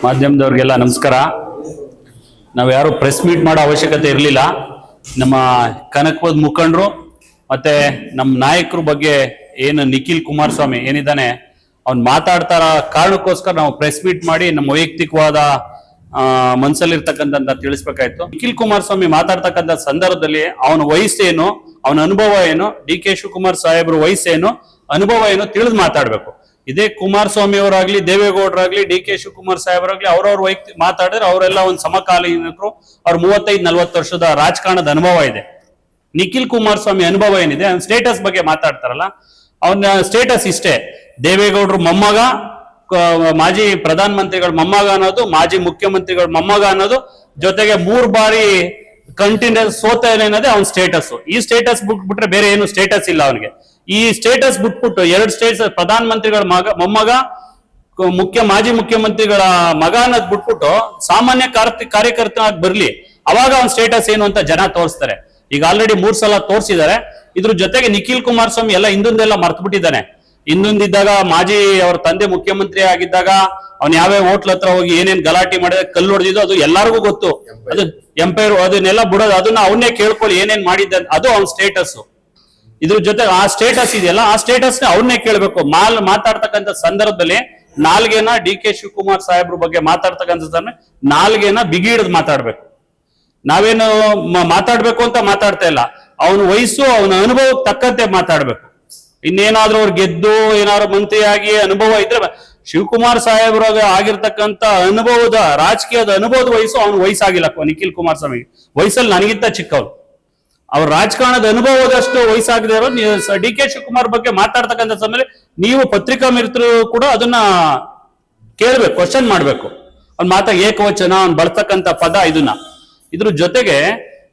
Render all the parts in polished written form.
ಮಾಧ್ಯಮದವರಿಗೆಲ್ಲ ನಮಸ್ಕಾರ. ನಾವು ಯಾರು ಪ್ರೆಸ್ ಮೀಟ್ ಮಾಡೋ ಅವಶ್ಯಕತೆ ಇರಲಿಲ್ಲ. ನಮ್ಮ ಕನಕಪುರದ ಮುಖಂಡರು ಮತ್ತೆ ನಮ್ಮ ನಾಯಕರ ಬಗ್ಗೆ ಏನು ನಿಖಿಲ್ ಕುಮಾರಸ್ವಾಮಿ ಏನಿದ್ದಾನೆ ಅವ್ನು ಮಾತಾಡ್ತಾರ ಕಾರಣಕ್ಕೋಸ್ಕರ ನಾವು ಪ್ರೆಸ್ ಮೀಟ್ ಮಾಡಿ ನಮ್ಮ ವೈಯಕ್ತಿಕವಾದ ಮನಸ್ಸಲ್ಲಿರ್ತಕ್ಕಂಥ ತಿಳಿಸ್ಬೇಕಾಯ್ತು. ನಿಖಿಲ್ ಕುಮಾರಸ್ವಾಮಿ ಮಾತಾಡ್ತಕ್ಕಂಥ ಸಂದರ್ಭದಲ್ಲಿ ಅವನ ವಯಸ್ಸೇನು, ಅವನ ಅನುಭವ ಏನು, ಡಿ ಕೆ ಶಿವಕುಮಾರ್ ಸಾಹೇಬ್ರ ವಯಸ್ಸೇನು, ಅನುಭವ ಏನು ತಿಳಿದು ಮಾತಾಡ್ಬೇಕು. ಇದೇ ಕುಮಾರಸ್ವಾಮಿ ಅವರಾಗ್ಲಿ, ದೇವೇಗೌಡರಾಗ್ಲಿ, ಡಿ ಕೆ ಶಿವಕುಮಾರ್ ಸಾಹೇಬರಾಗ್ಲಿ ಅವ್ರವ್ರ ವೈಯಕ್ತಿಕ ಮಾತಾಡಿದ್ರೆ ಅವರೆಲ್ಲ ಒಂದು ಸಮಕಾಲೀನರು. ಅವ್ರ 35-40 ವರ್ಷದ ರಾಜಕಾರಣದ ಅನುಭವ ಇದೆ. ನಿಖಿಲ್ ಕುಮಾರಸ್ವಾಮಿ ಅನುಭವ ಏನಿದೆ, ಅವ್ನ ಸ್ಟೇಟಸ್ ಬಗ್ಗೆ ಮಾತಾಡ್ತಾರಲ್ಲ, ಅವನ ಸ್ಟೇಟಸ್ ಇಷ್ಟೇ: ದೇವೇಗೌಡರು ಮೊಮ್ಮಗ, ಮಾಜಿ ಪ್ರಧಾನ ಮಂತ್ರಿಗಳ ಮೊಮ್ಮಗ ಅನ್ನೋದು, ಮಾಜಿ ಮುಖ್ಯಮಂತ್ರಿಗಳ ಮೊಮ್ಮಗ ಅನ್ನೋದು, ಜೊತೆಗೆ 3 ಬಾರಿ ಕಂಟಿನ್ಯೂಸ್ ಸೋತ ಏನದೇ ಅವನ ಸ್ಟೇಟಸ್. ಈ ಸ್ಟೇಟಸ್ ಬಿಟ್ಬಿಟ್ರೆ ಬೇರೆ ಏನು ಸ್ಟೇಟಸ್ ಇಲ್ಲ ಅವನಿಗೆ. ಈ ಸ್ಟೇಟಸ್ ಬಿಟ್ಬಿಟ್ಟು 2 ಸ್ಟೇಟ್ಸ್ ಪ್ರಧಾನ ಮಂತ್ರಿಗಳ ಮೊಮ್ಮಗ, ಮಾಜಿ ಮುಖ್ಯಮಂತ್ರಿಗಳ ಮಗ ಅನ್ನೋದು ಬಿಟ್ಬಿಟ್ಟು ಸಾಮಾನ್ಯ ಕಾರ್ಯಕರ್ತನಾಗಿ ಬರ್ಲಿ, ಅವಾಗ ಅವನ ಸ್ಟೇಟಸ್ ಏನು ಅಂತ ಜನ ತೋರಿಸ್ತಾರೆ. ಈಗ ಆಲ್ರೆಡಿ 3 ಸಲ ತೋರಿಸಿದ್ದಾರೆ. ಇದ್ರ ಜೊತೆಗೆ ನಿಖಿಲ್ ಕುಮಾರಸ್ವಾಮಿ ಎಲ್ಲ ಹಿಂದೊಂದೆಲ್ಲ ಮರ್ತು ಬಿಟ್ಟಿದ್ದಾನೆ. ಹಿಂದೊಂದಿದ್ದಾಗ ಮಾಜಿ ಅವ್ರ ತಂದೆ ಮುಖ್ಯಮಂತ್ರಿ ಆಗಿದ್ದಾಗ ಅವ್ನ ಯಾವ್ಯಾವ ಹೋಟ್ಲ್ ಹತ್ರ ಹೋಗಿ ಏನೇನ್ ಗಲಾಟೆ ಮಾಡಿದ, ಕಲ್ಲು ಹೊಡೆದಿದ್ದು ಅದು ಎಲ್ಲರಿಗೂ ಗೊತ್ತು. ಅದು ಎಂಪೈರ್ ಅದನ್ನೆಲ್ಲ ಬಿಡೋದು, ಅದನ್ನ ಅವನ್ನೇ ಕೇಳ್ಕೊಳ್ಳಿ ಏನೇನ್ ಮಾಡಿದ್ದ, ಅದು ಅವ್ನ ಸ್ಟೇಟಸ್. ಇದ್ರ ಜೊತೆ ಆ ಸ್ಟೇಟಸ್ ಇದೆಯಲ್ಲ, ಆ ಸ್ಟೇಟಸ್ ಅವನ್ನೇ ಕೇಳ್ಬೇಕು. ಮಾತಾಡ್ತಕ್ಕಂಥ ಸಂದರ್ಭದಲ್ಲಿ ನಾಲ್ಗೆನ ಡಿ ಕೆ ಶಿವಕುಮಾರ್ ಸಾಹೇಬ್ರ ಬಗ್ಗೆ ಮಾತಾಡ್ತಕ್ಕಂಥ ನಾಲ್ಗೆನ ಬಿಗಿಡಿದ್ ಮಾತಾಡ್ಬೇಕು. ನಾವೇನು ಮಾತಾಡ್ಬೇಕು ಅಂತ ಮಾತಾಡ್ತಾ ಇಲ್ಲ, ಅವನ ವಯಸ್ಸು ಅವನ ಅನುಭವಕ್ಕೆ ತಕ್ಕಂತೆ ಮಾತಾಡ್ಬೇಕು. ಇನ್ನೇನಾದ್ರೂ ಅವ್ರು ಗೆದ್ದು ಏನಾದ್ರು ಮಂತ್ರಿಯಾಗಿ ಅನುಭವ ಇದ್ರೆ, ಶಿವಕುಮಾರ್ ಸಾಹೇಬ್ರಾಗ ಆಗಿರ್ತಕ್ಕಂಥ ಅನುಭವದ ರಾಜಕೀಯದ ಅನುಭವದ ವಯಸ್ಸು ಅವನ ವಯಸ್ಸಾಗಿಲ್ಲ. ನಿಖಿಲ್ ಕುಮಾರಸ್ವಾಮಿ ವಯಸ್ಸಲ್ಲಿ ನನಗಿಂತ ಚಿಕ್ಕವ್ರು. ಅವ್ರ ರಾಜಕಾರಣದ ಅನುಭವದಷ್ಟು ವಯಸ್ಸಾಗದೆ ಇರೋ ಡಿ ಕೆ ಶಿವಕುಮಾರ್ ಬಗ್ಗೆ ಮಾತಾಡ್ತಕ್ಕಂಥ ಸಮಯದಲ್ಲಿ ನೀವು ಪತ್ರಿಕಾ ಮಿತ್ರರು ಕೂಡ ಅದನ್ನ ಕೇಳ್ಬೇಕು, ಕ್ವಶನ್ ಮಾಡ್ಬೇಕು. ಅವ್ನ ಏಕವಚನ, ಅವ್ನು ಬಳಸ್ತಕ್ಕಂಥ ಪದ ಇದನ್ನ. ಇದ್ರ ಜೊತೆಗೆ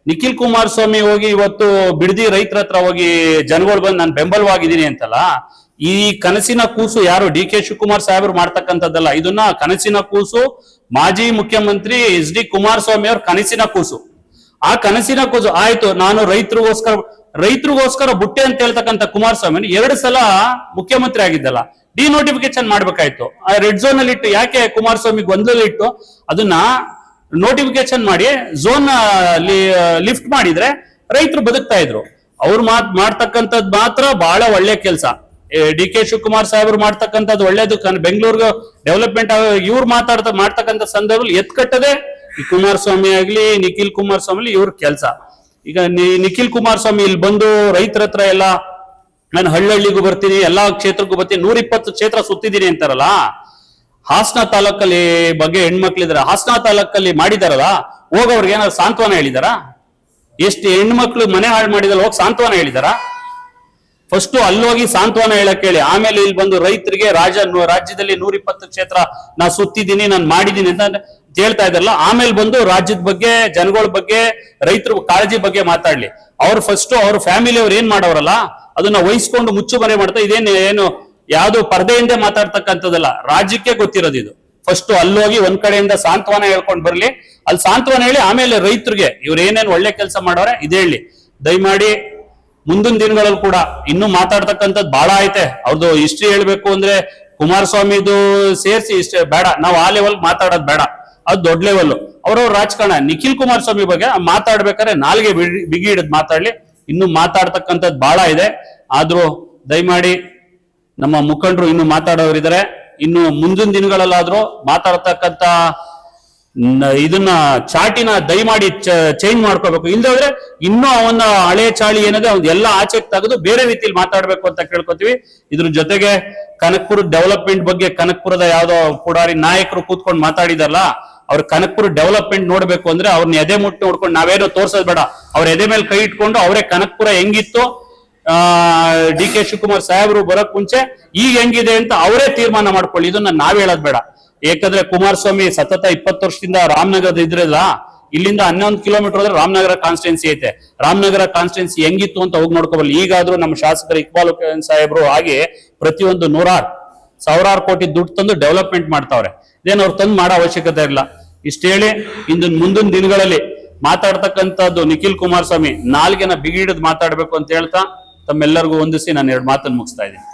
ನಿಖಿಲ್ ಕುಮಾರಸ್ವಾಮಿ ಹೋಗಿ ಇವತ್ತು ಬಿಡದಿ ರೈತರ ಹತ್ರ ಹೋಗಿ ಜನಗಳು ಬಂದು ನಾನು ಬೆಂಬಲವಾಗಿದ್ದೀನಿ ಅಂತಲ್ಲ, ಈ ಕನಸಿನ ಕೂಸು ಯಾರು ಡಿ ಕೆ ಶಿವಕುಮಾರ್ ಸಾಹೇಬ್ರು ಮಾಡ್ತಕ್ಕಂಥದ್ದಲ್ಲ. ಇದನ್ನ ಕನಸಿನ ಕೂಸು ಮಾಜಿ ಮುಖ್ಯಮಂತ್ರಿ ಎಚ್ ಡಿ ಕುಮಾರಸ್ವಾಮಿ ಅವ್ರ ಕನಸಿನ ಕೂಸು. ಆ ಕನಸಿನ ಕೂಸು ಆಯ್ತು, ನಾನು ರೈತರಿಗೋಸ್ಕರ ಬುಟ್ಟೆ ಅಂತ ಹೇಳ್ತಕ್ಕಂಥ ಕುಮಾರಸ್ವಾಮಿ 2 ಸಲ ಮುಖ್ಯಮಂತ್ರಿ ಆಗಿದ್ದಲ್ಲ, ಡಿನೋಟಿಫಿಕೇಶನ್ ಮಾಡ್ಬೇಕಾಯ್ತು. ಆ ರೆಡ್ ಝೋನ್ ಅಲ್ಲಿ ಇಟ್ಟು ಯಾಕೆ ಕುಮಾರಸ್ವಾಮಿ ಗೊಂದಲ ಇಟ್ಟು ಅದನ್ನ ನೋಟಿಫಿಕೇಶನ್ ಮಾಡಿ ಝೋನ್ ಲಿಫ್ಟ್ ಮಾಡಿದ್ರೆ ರೈತರು ಬದುಕ್ತಾ ಇದ್ರು. ಅವ್ರು ಮಾಡ್ತಕ್ಕಂಥದ್ದು ಮಾತ್ರ ಬಹಳ ಒಳ್ಳೆ ಕೆಲಸ. ಡಿ ಕೆ ಶಿವಕುಮಾರ್ ಸಾಹೇಬ್ರು ಮಾಡ್ತಕ್ಕಂಥದ್ದು ಒಳ್ಳೇದು. ಬೆಂಗಳೂರಿಗೆ ಡೆವಲಪ್ಮೆಂಟ್ ಇವ್ರು ಮಾಡ್ತಕ್ಕಂಥ ಸಂದರ್ಭದಲ್ಲಿ ಎತ್ಕಟ್ಟದೆ ಈ ಕುಮಾರಸ್ವಾಮಿ ಆಗ್ಲಿ, ನಿಖಿಲ್ ಕುಮಾರಸ್ವಾಮಿ ಇವ್ರ ಕೆಲಸ. ಈಗ ನಿಖಿಲ್ ಕುಮಾರಸ್ವಾಮಿ ಇಲ್ಲಿ ಬಂದು ರೈತರ ಹತ್ರ ಎಲ್ಲ ನಾನು ಹಳ್ಳಿಗೂ ಬರ್ತೀನಿ, ಎಲ್ಲಾ ಕ್ಷೇತ್ರಕ್ಕೂ ಬರ್ತೀನಿ, 120 ಕ್ಷೇತ್ರ ಸುತ್ತಿದ್ದೀನಿ ಅಂತಾರಲ್ಲ. ಹಾಸನ ತಾಲೂಕಲ್ಲಿ ಬಗ್ಗೆ ಹೆಣ್ಮಕ್ಳಿದಾರ, ಹಾಸನ ತಾಲೂಕಲ್ಲಿ ಮಾಡಿದಾರಲ್ಲ, ಹೋಗೋರ್ಗೆ ಏನಾದ್ರು ಸಾಂತ್ವನ ಹೇಳಿದಾರ? ಎಷ್ಟು ಹೆಣ್ಮಕ್ಳು ಮನೆ ಹಾಳು ಮಾಡಿದಾರ, ಹೋಗಿ ಸಾಂತ್ವನ ಹೇಳಿದಾರ? ಫಸ್ಟ್ ಅಲ್ಲೋಗಿ ಸಾಂತ್ವನ ಹೇಳಕ್ ಹೇಳಿ, ಆಮೇಲೆ ಇಲ್ಲಿ ಬಂದು ರೈತರಿಗೆ ರಾಜ್ಯದಲ್ಲಿ 120 ಕ್ಷೇತ್ರ ನಾ ಸುತ್ತಿದ್ದೀನಿ, ನಾನು ಮಾಡಿದ್ದೀನಿ ಅಂತ ಹೇಳ್ತಾ ಇದಾರಲ್ಲ. ಆಮೇಲೆ ಬಂದು ರಾಜ್ಯದ ಬಗ್ಗೆ, ಜನಗಳ ಬಗ್ಗೆ, ರೈತರ ಕಾಳಜಿ ಬಗ್ಗೆ ಮಾತಾಡ್ಲಿ. ಅವ್ರು ಫಸ್ಟ್ ಅವ್ರ ಫ್ಯಾಮಿಲಿ ಅವ್ರು ಏನ್ ಮಾಡೋರಲ್ಲ ಅದನ್ನ ವಹಿಸ್ಕೊಂಡು ಮುಚ್ಚು ಮನೆ ಮಾಡ್ತಾ ಏನು ಯಾವ್ದು ಪರದೆಯಿಂದ ಮಾತಾಡ್ತಕ್ಕಂಥದ್ದಲ್ಲ, ರಾಜ್ಯಕ್ಕೆ ಗೊತ್ತಿರೋದು ಇದು. ಫಸ್ಟ್ ಅಲ್ಲೋಗಿ ಒಂದ್ ಕಡೆಯಿಂದ ಸಾಂತ್ವನ ಹೇಳ್ಕೊಂಡ್ ಬರ್ಲಿ, ಅಲ್ಲಿ ಸಾಂತ್ವನ ಹೇಳಿ ಆಮೇಲೆ ರೈತರಿಗೆ ಇವ್ರು ಏನೇನು ಒಳ್ಳೆ ಕೆಲಸ ಮಾಡೋರೆ ಇದು ಹೇಳಿ. ದಯಮಾಡಿ ಮುಂದಿನ ದಿನಗಳಲ್ಲಿ ಕೂಡ ಇನ್ನೂ ಮಾತಾಡ್ತಕ್ಕಂಥದ್ದು ಬಹಳ ಐತೆ. ಅವ್ರದ್ದು ಹಿಸ್ಟ್ರಿ ಹೇಳ್ಬೇಕು ಅಂದ್ರೆ ಕುಮಾರಸ್ವಾಮಿದು ಸೇರಿಸಿ ಇಷ್ಟೇ ಬೇಡ, ನಾವು ಆ ಲೆವೆಲ್ ಮಾತಾಡೋದು ಬೇಡ, ಅದು ದೊಡ್ಡ ಲೆವೆಲ್. ಅವ್ರವ್ರ ರಾಜಕಾರಣ. ನಿಖಿಲ್ ಕುಮಾರಸ್ವಾಮಿ ಬಗ್ಗೆ ಮಾತಾಡ್ಬೇಕಾದ್ರೆ ನಾಲ್ಗೆ ಬಿಗಿ ಹಿಡಿದು ಮಾತಾಡ್ಲಿ. ಇನ್ನು ಮಾತಾಡ್ತಕ್ಕಂಥದ್ದು ಬಹಳ ಇದೆ. ಆದ್ರೂ ದಯಮಾಡಿ ನಮ್ಮ ಮುಖಂಡರು ಇನ್ನು ಮಾತಾಡೋರಿದ್ದಾರೆ. ಇನ್ನು ಮುಂದಿನ ದಿನಗಳಲ್ಲಾದ್ರೂ ಮಾತಾಡ್ತಕ್ಕಂಥ ಇದನ್ನ ಚಾಟಿನ ದಯಮಾಡಿ ಚೇಂಜ್ ಮಾಡ್ಕೋಬೇಕು. ಇಲ್ದಾದ್ರೆ ಇನ್ನೂ ಅವನ ಹಳೆ ಚಾಳಿ ಏನಿದೆ ಅವ್ನ ಎಲ್ಲ ಆಚೆಗೆ ತೆಗೆದು ಬೇರೆ ರೀತಿಯಲ್ಲಿ ಮಾತಾಡ್ಬೇಕು ಅಂತ ಕೇಳ್ಕೊತೀವಿ. ಇದ್ರ ಜೊತೆಗೆ ಕನಕಪುರ ಡೆವಲಪ್ಮೆಂಟ್ ಬಗ್ಗೆ ಕನಕಪುರದ ಯಾವ್ದೋ ಪುಡಾರಿ ನಾಯಕರು ಕೂತ್ಕೊಂಡು ಮಾತಾಡಿದಾರಲ್ಲ, ಅವ್ರ ಕನಕಪುರ ಡೆವಲಪ್ಮೆಂಟ್ ನೋಡ್ಬೇಕು ಅಂದ್ರೆ ಅವ್ರನ್ನ ಎದೆ ಮುಟ್ಟಿ ನೋಡ್ಕೊಂಡು ನಾವೇನೋ ತೋರ್ಸೋದ್ ಬೇಡ. ಅವ್ರ ಎದೆ ಮೇಲೆ ಕೈ ಇಟ್ಕೊಂಡು ಅವರೇ ಕನಕಪುರ ಹೆಂಗಿತ್ತು ಡಿ ಕೆ ಶಿವಕುಮಾರ್ ಸಾಹೇಬ್ರು ಬರೋಕ್ ಮುಂಚೆ ಈಗ ಹೆಂಗಿದೆ ಅಂತ ಅವರೇ ತೀರ್ಮಾನ ಮಾಡ್ಕೊಳ್ಳಿ. ಇದನ್ನ ನಾವ್ ಹೇಳೋದ್ ಬೇಡ. ಯಾಕಂದ್ರೆ ಕುಮಾರಸ್ವಾಮಿ ಸತತ 20 ವರ್ಷದಿಂದ ರಾಮನಗರದ ಇದ್ರಲ್ಲ, ಇಲ್ಲಿಂದ 11 ಕಿಲೋಮೀಟರ್ ಹೋದ್ರೆ ರಾಮನಗರ ಕಾನ್ಸ್ಟಿಟ್ಯೂನ್ಸಿ ಐತೆ. ರಾಮನಗರ ಕಾನ್ಸ್ಟಿಟ್ಯೂನ್ಸಿ ಹೆಂಗಿತ್ತು ಅಂತ ಹೋಗಿ ನೋಡ್ಕೋಬಲ್ಲ. ಈಗಾದ್ರೂ ನಮ್ಮ ಶಾಸಕರು ಇಕ್ಬಾಲ್ ಸಾಹೇಬ್ರು ಹಾಗೆ ಪ್ರತಿಯೊಂದು 100,000 ಕೋಟಿ ದುಡ್ಡು ತಂದು ಡೆವಲಪ್ಮೆಂಟ್ ಮಾಡ್ತಾವ್ರೆ. ಇದೇನು ಅವ್ರು ತಂದು ಮಾಡೋ ಅವಶ್ಯಕತೆ ಇಲ್ಲ. ಇಷ್ಟ ಹೇಳಿ ಮುಂದಿನ ದಿನಗಳಲ್ಲಿ ಮಾತಾಡ್ತಕ್ಕಂಥದ್ದು ನಿಖಿಲ್ ಕುಮಾರಸ್ವಾಮಿ ನಾಲ್ಗೆನ ಬಿಗಿ ಹಿಡಿದು ಮಾತಾಡ್ಬೇಕು ಅಂತ ಹೇಳ್ತಾ ತಮ್ಮೆಲ್ಲರಿಗೂ ವಂದಿಸಿ ನಾನು 2 ಮಾತನ್ನು ಮುಗಿಸ್ತಾ ಇದ್ದೀನಿ.